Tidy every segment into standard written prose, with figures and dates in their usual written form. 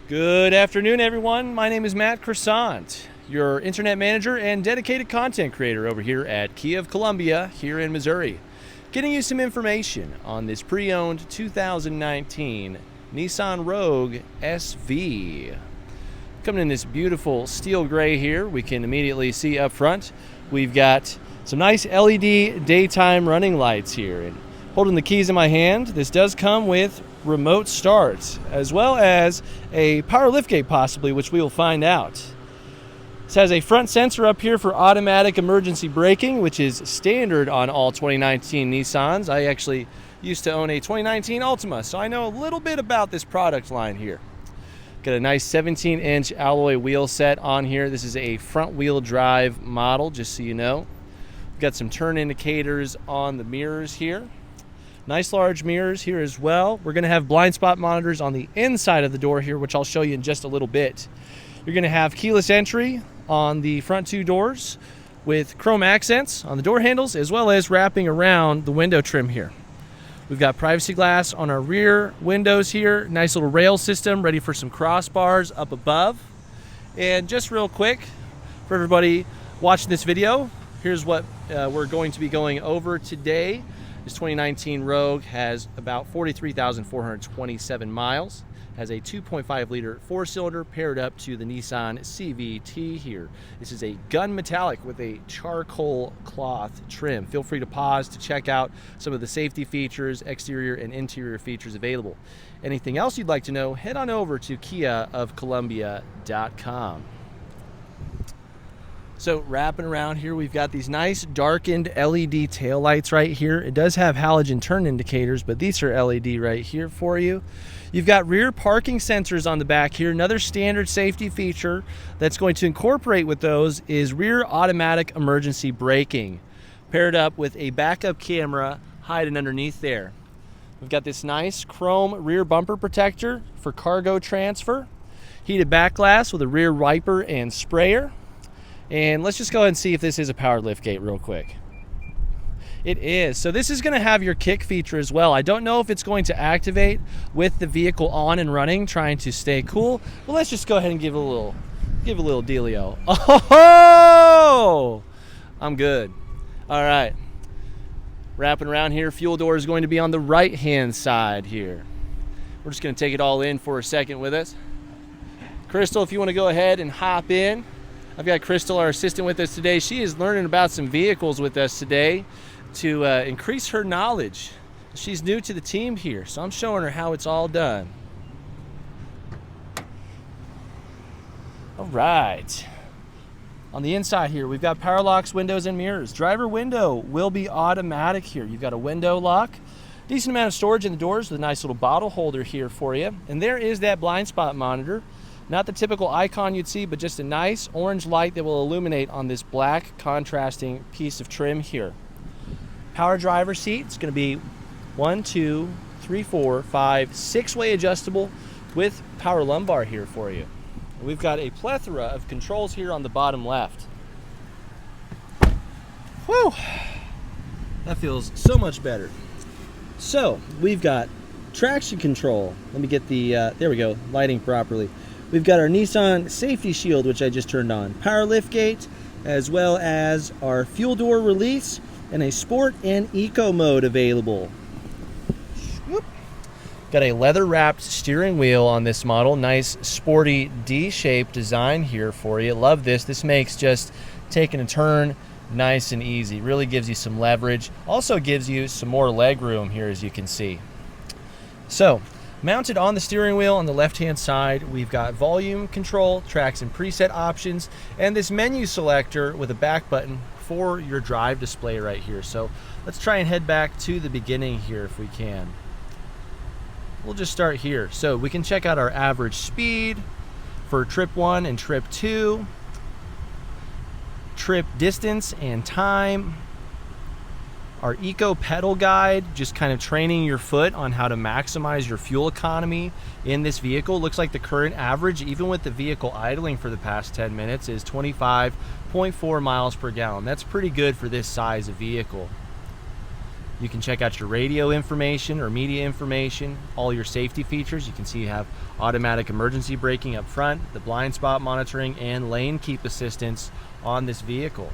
Good afternoon, everyone. My name is Matt Croissant, your internet manager and dedicated content creator over here at Kia of Columbia here in Missouri. Getting you some information on this pre-owned 2019 Nissan Rogue SV. Coming in this beautiful steel gray here, we can immediately see up front, we've got some nice LED daytime running lights here. And holding the keys in my hand, this does come with remote start, as well as a power liftgate possibly, which we will find out. This has a front sensor up here for automatic emergency braking, which is standard on all 2019 Nissans. I actually used to own a 2019 Altima, so I know a little bit about this product line here. Got a nice 17-inch alloy wheel set on here. This is a front-wheel drive model, just so you know. We've got some turn indicators on the mirrors here. Nice large mirrors here as well. We're going to have blind spot monitors on the inside of the door here, which I'll show you in just a little bit. You're going to have keyless entry on the front two doors with chrome accents on the door handles, as well as wrapping around the window trim here. We've got privacy glass on our rear windows here. Nice little rail system ready for some crossbars up above. And just real quick for everybody watching this video, here's what we're going to be going over today. This 2019 Rogue has about 43,427 miles, has a 2.5 liter four-cylinder paired up to the Nissan CVT here. This is a gun metallic with a charcoal cloth trim. Feel free to pause to check out some of the safety features, exterior and interior features available. Anything else you'd like to know, head on over to kiaofcolumbia.com. So wrapping around here, we've got these nice darkened LED taillights right here. It does have halogen turn indicators, but these are LED right here for you. You've got rear parking sensors on the back here. Another standard safety feature that's going to incorporate with those is rear automatic emergency braking, paired up with a backup camera hiding underneath there. We've got this nice chrome rear bumper protector for cargo transfer, heated back glass with a rear wiper and sprayer. And let's just go ahead and see if this is a powered liftgate real quick. It is. So this is going to have your kick feature as well. I don't know if it's going to activate with the vehicle on and running, trying to stay cool. But let's just go ahead and give a little dealio. Oh, I'm good. All right. Wrapping around here, fuel door is going to be on the right-hand side here. We're just going to take it all in for a second with us. Crystal, if you want to go ahead and hop in. I've got Crystal, our assistant, with us today. She is learning about some vehicles with us today to increase her knowledge. She's new to the team here, so I'm showing her how it's all done. All right. On the inside here, we've got power locks, windows, and mirrors. Driver window will be automatic here. You've got a window lock. Decent amount of storage in the doors with a nice little bottle holder here for you. And there is that blind spot monitor. Not the typical icon you'd see, but just a nice orange light that will illuminate on this black contrasting piece of trim here. Power driver seat, it's going to be 1, 2, 3, 4, 5, 6-way adjustable with power lumbar here for you. And we've got a plethora of controls here on the bottom left. Whew! That feels so much better. So, we've got traction control. Let me get the, there we go, lighting properly. We've got our Nissan safety shield, which I just turned on. Power liftgate, as well as our fuel door release and a sport and eco mode available. Whoop. Got a leather wrapped steering wheel on this model. Nice sporty D-shaped design here for you. Love this. This makes just taking a turn nice and easy. Really gives you some leverage. Also gives you some more leg room here, as you can see. So, mounted on the steering wheel on the left-hand side, we've got volume control, tracks and preset options, and this menu selector with a back button for your drive display right here. So let's try and head back to the beginning here if we can. We'll just start here. So we can check out our average speed for trip 1 and trip 2, trip distance and time, our eco pedal guide, just kind of training your foot on how to maximize your fuel economy in this vehicle. Looks like the current average, even with the vehicle idling for the past 10 minutes, is 25.4 miles per gallon. That's pretty good for this size of vehicle. You can check out your radio information or media information, all your safety features. You can see you have automatic emergency braking up front, the blind spot monitoring, and lane keep assistance on this vehicle.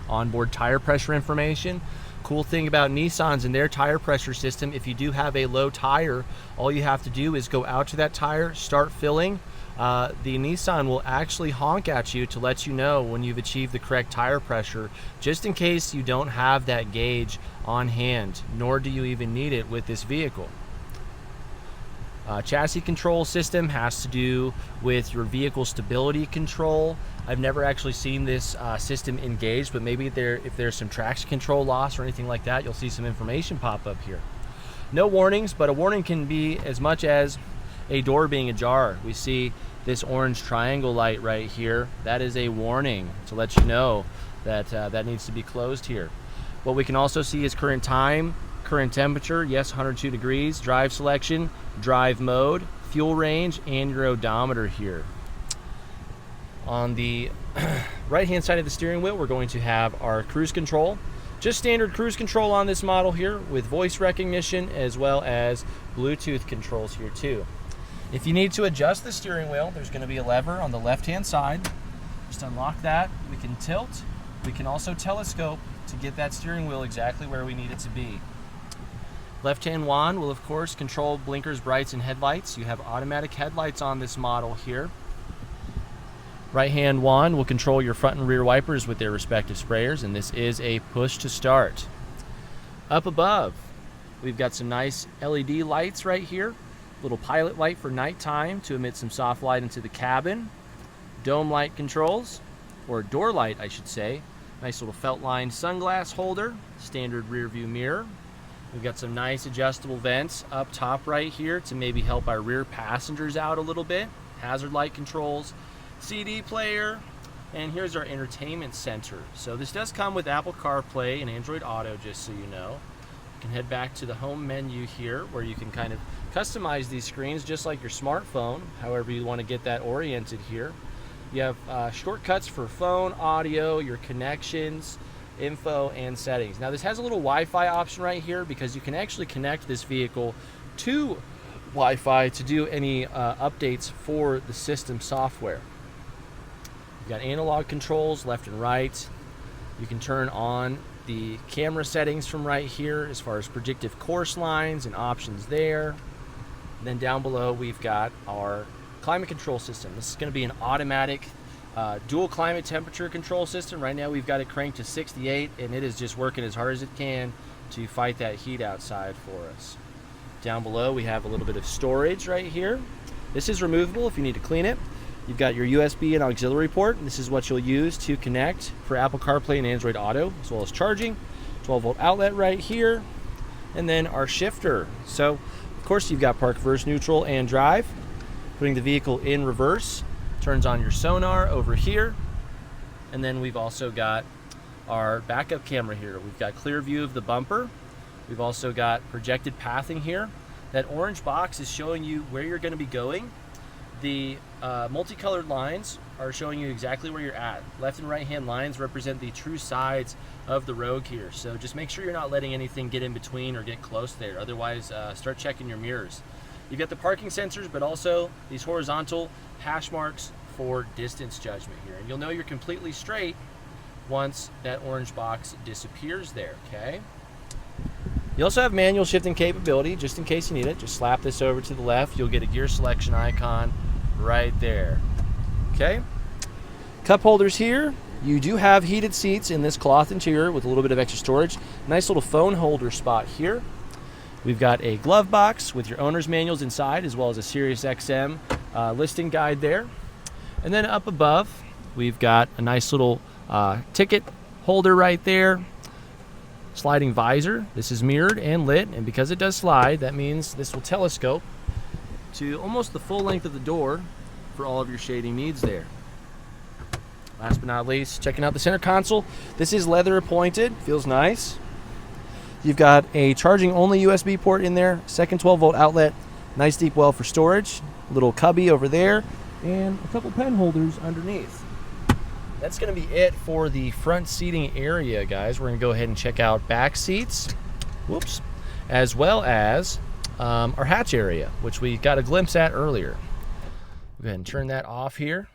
Onboard tire pressure information. Cool thing about Nissans and their tire pressure system, if you do have a low tire, all you have to do is go out to that tire, start filling. The Nissan will actually honk at you to let you know when you've achieved the correct tire pressure, just in case you don't have that gauge on hand, nor do you even need it with this vehicle. Chassis control system has to do with your vehicle stability control. I've never actually seen this system engaged, but maybe if there's some traction control loss or anything like that, you'll see some information pop up here. No warnings, but a warning can be as much as a door being ajar. We see this orange triangle light right here. That is a warning to let you know that that needs to be closed here. What we can also see is current time, current temperature, yes, 102 degrees, drive selection, drive mode, fuel range, and your odometer here. On the right hand side of the steering wheel, we're going to have our cruise control. Just standard cruise control on this model here with voice recognition as well as Bluetooth controls here too. If you need to adjust the steering wheel, there's going to be a lever on the left hand side. Just unlock that. We can tilt. We can also telescope to get that steering wheel exactly where we need it to be. Left hand wand will of course control blinkers, brights, and headlights. You have automatic headlights on this model here. Right hand wand will control your front and rear wipers with their respective sprayers, and this is a push to start. Up above, we've got some nice LED lights right here. Little pilot light for nighttime to emit some soft light into the cabin. Dome light controls, or door light I should say. Nice little felt lined sunglass holder, standard rear view mirror. We've got some nice adjustable vents up top right here to maybe help our rear passengers out a little bit. Hazard light controls, CD player, and here's our entertainment center. So this does come with Apple CarPlay and Android Auto, just so you know. You can head back to the home menu here where you can kind of customize these screens just like your smartphone, however you want to get that oriented here. You have shortcuts for phone, audio, your connections, info, and settings. Now this has a little Wi-Fi option right here because you can actually connect this vehicle to Wi-Fi to do any updates for the system software. You've got analog controls left and right. You can turn on the camera settings from right here as far as predictive course lines and options there. And then down below we've got our climate control system. This is going to be an automatic dual climate temperature control system. Right now we've got it cranked to 68 and it is just working as hard as it can to fight that heat outside for us. Down below we have a little bit of storage right here. This is removable if you need to clean it. You've got your USB and auxiliary port. This is what you'll use to connect for Apple CarPlay and Android Auto, as well as charging. 12-volt outlet right here. And then our shifter. So, of course, you've got park, reverse, neutral, and drive. Putting the vehicle in reverse. Turns on your sonar over here. And then we've also got our backup camera here. We've got clear view of the bumper. We've also got projected pathing here. That orange box is showing you where you're going to be going. The multicolored lines are showing you exactly where you're at. Left and right hand lines represent the true sides of the road here. So just make sure you're not letting anything get in between or get close there. Otherwise, start checking your mirrors. You've got the parking sensors, but also these horizontal hash marks for distance judgment here. And you'll know you're completely straight once that orange box disappears there, okay? You also have manual shifting capability, just in case you need it. Just slap this over to the left. You'll get a gear selection icon right there. Okay? Cup holders here. You do have heated seats in this cloth interior with a little bit of extra storage. Nice little phone holder spot here. We've got a glove box with your owner's manuals inside, as well as a Sirius XM listing guide there. And then up above, we've got a nice little ticket holder right there. Sliding visor. This is mirrored and lit, and because it does slide, that means this will telescope to almost the full length of the door for all of your shading needs there. Last but not least, checking out the center console. This is leather appointed, feels nice. You've got a charging only USB port in there, second 12-volt outlet, nice deep well for storage, little cubby over there, and a couple pen holders underneath. That's going to be it for the front seating area, guys. We're going to go ahead and check out back seats. whoops, as well as our hatch area, which we got a glimpse at earlier. Go ahead and turn that off here.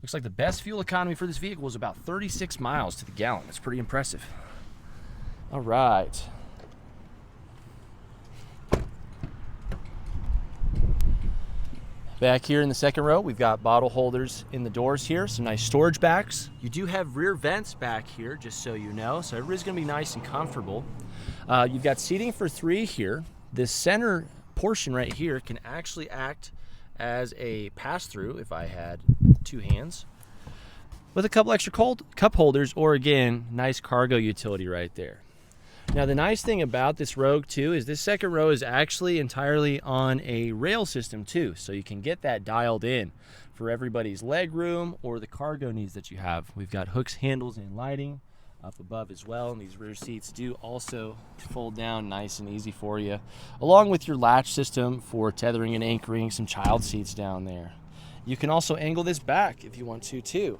Looks like the best fuel economy for this vehicle is about 36 miles to the gallon. That's pretty impressive. All right. Back here in the second row, we've got bottle holders in the doors here, some nice storage backs. You do have rear vents back here, just so you know, so everybody's gonna be nice and comfortable. You've got seating for 3 here. This center portion right here can actually act as a pass-through if I had 2 hands, with a couple extra cup holders, or again, nice cargo utility right there. Now the nice thing about this Rogue too is this second row is actually entirely on a rail system too, so you can get that dialed in for everybody's leg room or the cargo needs that you have. We've got hooks, handles, and lighting up above as well, and these rear seats do also fold down nice and easy for you, along with your latch system for tethering and anchoring, some child seats down there. You can also angle this back if you want to too,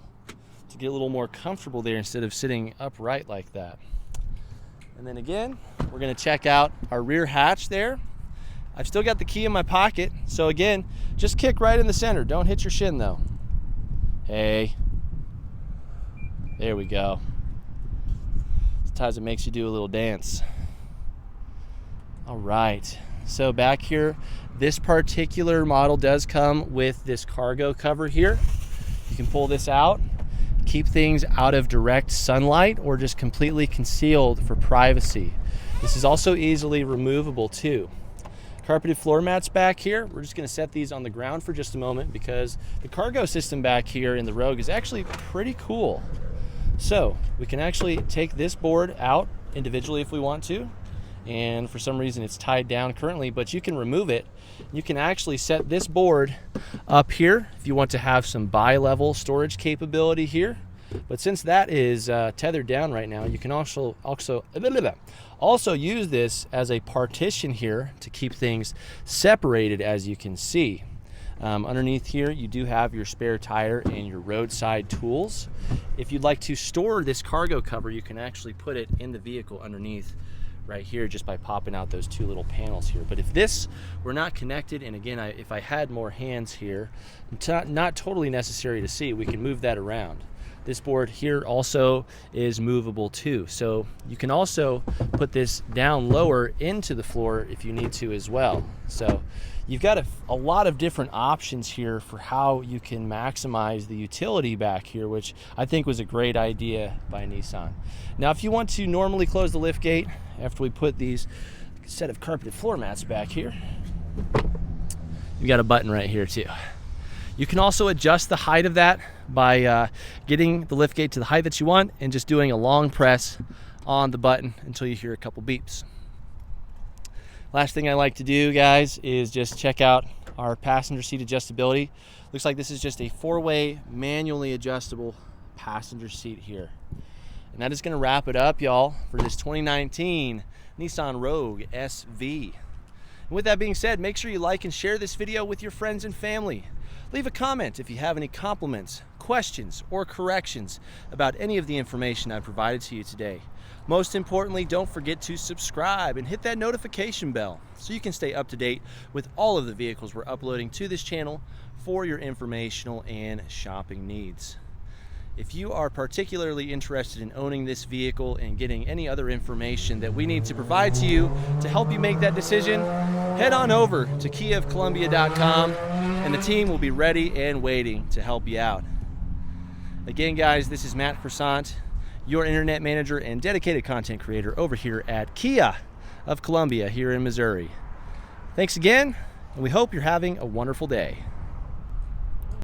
to get a little more comfortable there instead of sitting upright like that. And then again, we're gonna check out our rear hatch there. I've still got the key in my pocket, so again, just kick right in the center. Don't hit your shin though. Hey, there we go. Sometimes it makes you do a little dance. All right, so back here, this particular model does come with this cargo cover here. You can pull this out, keep things out of direct sunlight, or just completely concealed for privacy. This is also easily removable too. Carpeted floor mats back here. We're just gonna set these on the ground for just a moment because the cargo system back here in the Rogue is actually pretty cool. So we can actually take this board out individually if we want to, and for some reason it's tied down currently, but you can remove it. You can actually set this board up here if you want to have some bi-level storage capability here. But since that is tethered down right now, you can also use this as a partition here to keep things separated, as you can see. Underneath here, you do have your spare tire and your roadside tools. If you'd like to store this cargo cover, you can actually put it in the vehicle underneath right here just by popping out those 2 little panels here. But if this were not connected, and again, if I had more hands here, not totally necessary to see, we can move that around. This board here also is movable too, so you can also put this down lower into the floor if you need to as well. So you've got a lot of different options here for how you can maximize the utility back here, which I think was a great idea by Nissan. Now, if you want to normally close the lift gate after we put these set of carpeted floor mats back here, you got a button right here too. You can also adjust the height of that by getting the liftgate to the height that you want and just doing a long press on the button until you hear a couple beeps. Last thing I like to do, guys, is just check out our passenger seat adjustability. Looks like this is just a 4-way manually adjustable passenger seat here. And that is going to wrap it up, y'all, for this 2019 Nissan Rogue SV. And with that being said, make sure you like and share this video with your friends and family. Leave a comment if you have any compliments, questions, or corrections about any of the information I provided to you today. Most importantly, don't forget to subscribe and hit that notification bell so you can stay up to date with all of the vehicles we're uploading to this channel for your informational and shopping needs. If you are particularly interested in owning this vehicle and getting any other information that we need to provide to you to help you make that decision, head on over to KiaofColumbia.com and the team will be ready and waiting to help you out. Again, guys, this is Matt Croissant, your internet manager and dedicated content creator over here at Kia of Columbia here in Missouri. Thanks again, and we hope you're having a wonderful day.